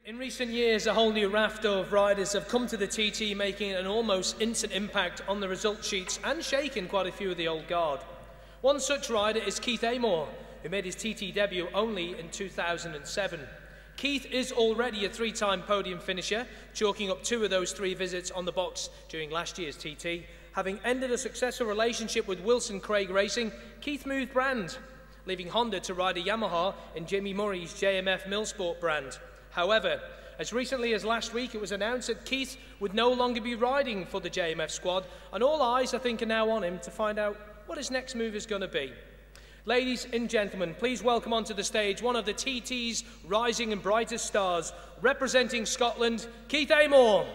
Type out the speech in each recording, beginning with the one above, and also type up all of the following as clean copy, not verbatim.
In recent years, a whole new raft of riders have come to the TT, making an almost instant impact on the result sheets and shaking quite a few of the old guard. One such rider is Keith Amor, who made his TT debut only in 2007. Keith is already a three-time podium finisher, chalking up 2 of those 3 visits on the box during last year's TT. Having ended a successful relationship with Wilson Craig Racing, Keith moved brand, leaving Honda to ride a Yamaha in Jimmy Murray's JMF Millsport brand. However, as recently as last week, it was announced that Keith would no longer be riding for the JMF squad, and all eyes, I think, are now on him to find out what his next move is going to be. Ladies and gentlemen, please welcome onto the stage one of the TT's rising and brightest stars, representing Scotland, Keith Amor.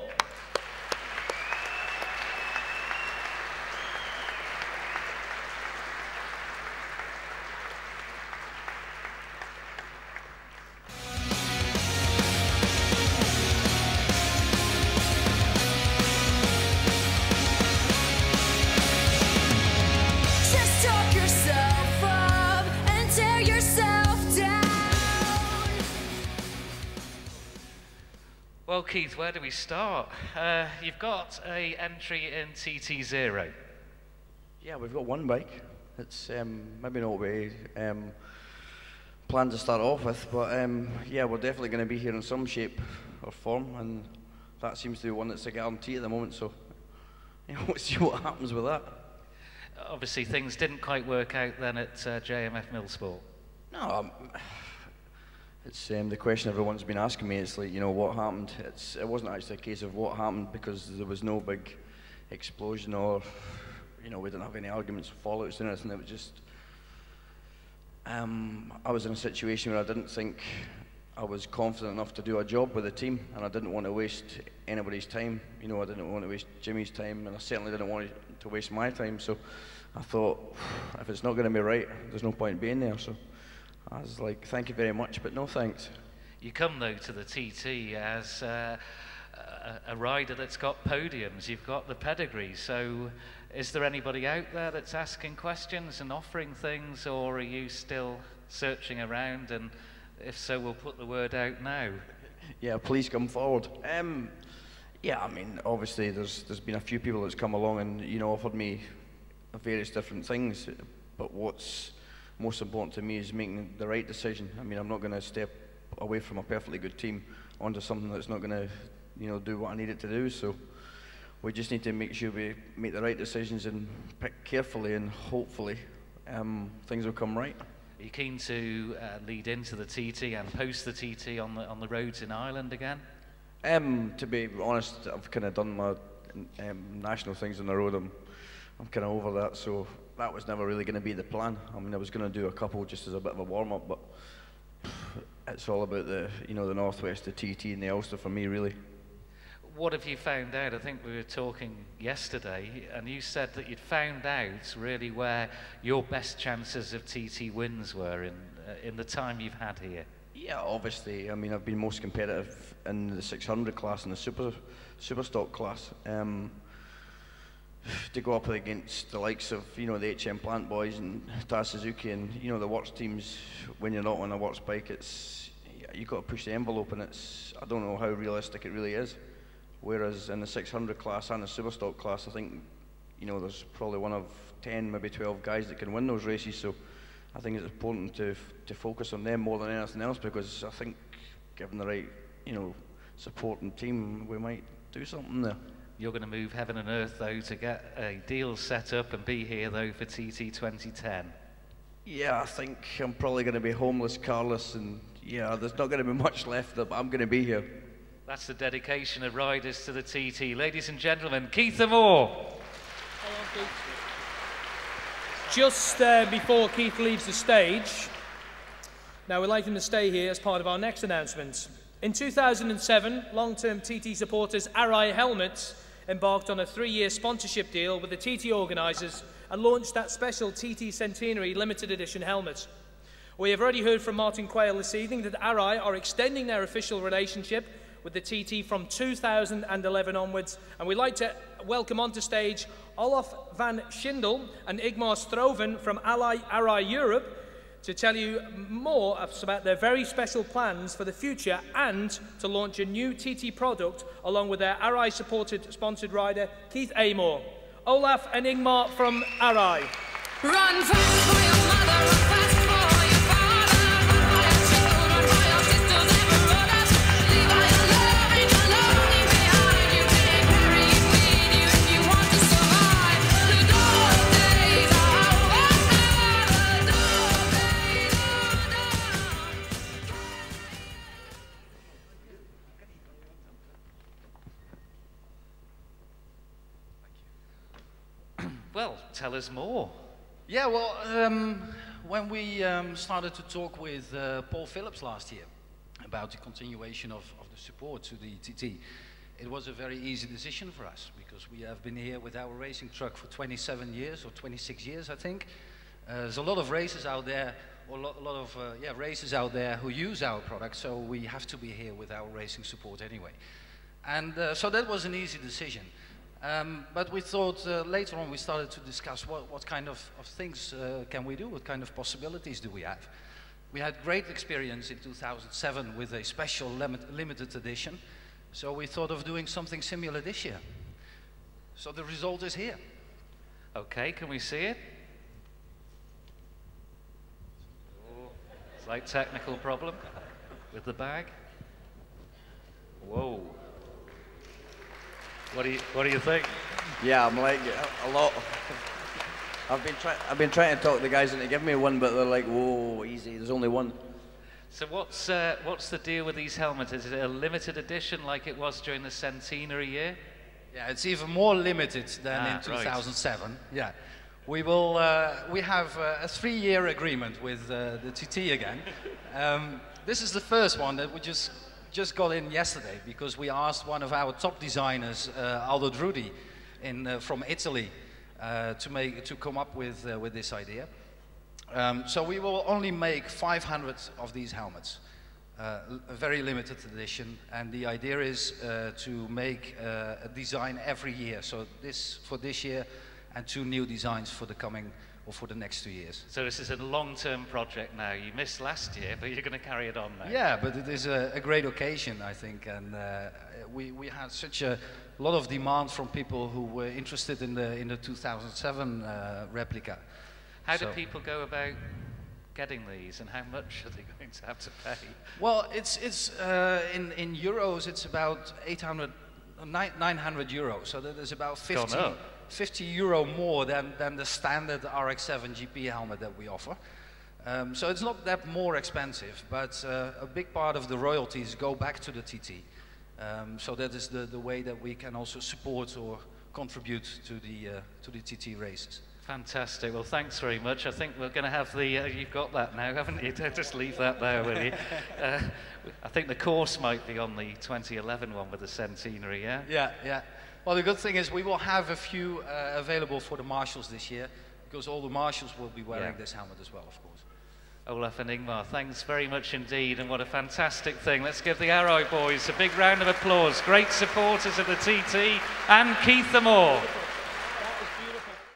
Well, Keith, where do we start? You've got an entry in TT0. Yeah, we've got one bike. It's maybe not what we planned to start off with, but yeah, we're definitely going to be here in some shape or form, and that seems to be one that's a guarantee at the moment, so you know, we'll see what happens with that. Obviously, things didn't quite work out then at JMF Millsport. No, it's the question everyone's been asking me. It's like, you know, what happened? It wasn't actually a case of what happened, because there was no big explosion or, you know, we didn't have any arguments or fallouts or anything. It was just, I was in a situation where I didn't think I was confident enough to do a job with the team, and I didn't want to waste anybody's time. You know, I didn't want to waste Jimmy's time, and I certainly didn't want to waste my time. So I thought, if it's not going to be right, there's no point being there. So I was like, thank you very much, but no thanks. You come, though, to the TT as a rider that's got podiums. You've got the pedigree. So is there anybody out there that's asking questions and offering things, or are you still searching around? And if so, we'll put the word out now. Yeah, please come forward. Yeah, I mean, obviously there's been a few people that's come along and, you know, offered me various different things, but what's most important to me is making the right decision. I mean, I'm not going to step away from a perfectly good team onto something that's not going to, you know, do what I need it to do. So we just need to make sure we make the right decisions and pick carefully, and hopefully things will come right. Are you keen to lead into the TT and post the TT on the roads in Ireland again? To be honest, I've kind of done my national things on the road. I'm kind of over that, so that was never really going to be the plan. I mean, I was going to do a couple just as a bit of a warm-up, but it's all about the, you know, the Northwest, the TT and the Ulster for me, really. What have you found out? I think we were talking yesterday, and you said that you'd found out really where your best chances of TT wins were in the time you've had here. Yeah, obviously. I mean, I've been most competitive in the 600 class and the Superstock class. To go up against the likes of, you know, the HM Plant boys and Taz Suzuki and, you know, the works teams, when you're not on a works bike, it's, you've got to push the envelope, and it's, I don't know how realistic it really is. Whereas in the 600 class and the Superstock class, I think, you know, there's probably one of 10, maybe 12 guys that can win those races. So I think it's important to focus on them more than anything else, because I think, given the right, you know, support and team, we might do something there. You're going to move heaven and earth, though, to get a deal set up and be here, though, for TT 2010. Yeah, I think I'm probably going to be homeless, carless, and yeah, there's not going to be much left, but I'm going to be here. That's the dedication of riders to the TT. Ladies and gentlemen, Keith Amor. Just before Keith leaves the stage, now we'd like him to stay here as part of our next announcement. In 2007, long-term TT supporters Arai Helmets embarked on a 3-year sponsorship deal with the TT organisers and launched that special TT Centenary limited edition helmet. We have already heard from Martin Quayle this evening that Arai are extending their official relationship with the TT from 2011 onwards, and we'd like to welcome onto stage Olaf van Schindel and Igmar Stroven from Arai Europe. to tell you more about their very special plans for the future and to launch a new TT product along with their Arai sponsored rider, Keith Amor. Olaf and Ingmar from Arai. Run fast for your mother, run fast for your father, run for your children, for your sisters and brothers. Leave all your love and your longing behind. You can carry it with you if you want to survive. The dog days are over, the dog days are done. Well, tell us more. Yeah, well, when we started to talk with Paul Phillips last year about the continuation of the support to the TT, it was a very easy decision for us because we have been here with our racing truck for 27 years or 26 years, I think. There's a lot of races out there, or a lot of races out there who use our product, so we have to be here with our racing support anyway. And so that was an easy decision. But we thought later on we started to discuss what kind of things can we do, what kind of possibilities do we have. We had great experience in 2007 with a special limited edition, so we thought of doing something similar this year. So the result is here. Okay, can we see it? Slight technical problem with the bag. Whoa. What do you think? Yeah, I'm like a lot. I've been trying to talk the guys into give me one, but they're like, whoa, easy. There's only one. So what's the deal with these helmets? Is it a limited edition like it was during the centenary year? Yeah, it's even more limited than in 2007. Right. Yeah, we will. We have a 3-year agreement with the TT again. This is the first one that we just got in yesterday because we asked one of our top designers, Aldo Drudi, from Italy, to come up with this idea. So we will only make 500 of these helmets, a very limited edition, and the idea is to make a design every year. So for this year, and 2 new designs for the coming or for the next 2 years. So this is a long-term project now. You missed last year, but you're going to carry it on now. Yeah, but it is a great occasion, I think, and we had such a lot of demand from people who were interested in the 2007 replica. How do people go about getting these, and how much are they going to have to pay? Well, it's in euros, it's about 900 euros, so that is about 50 euro more than the standard RX-7 GP helmet that we offer. So it's not that more expensive, but a big part of the royalties go back to the TT. So that is the way that we can also support or contribute to the TT races. Fantastic. Well, thanks very much. I think we're going to have the... you've got that now, haven't you? Don't just leave that there, will you? I think the course might be on the 2011 one with the centenary, yeah? Yeah. Well, the good thing is we will have a few available for the marshals this year, because all the marshals will be wearing this helmet as well, of course. Olaf and Ingmar, thanks very much indeed, and what a fantastic thing. Let's give the Arai boys a big round of applause. Great supporters of the TT and Keith Amor.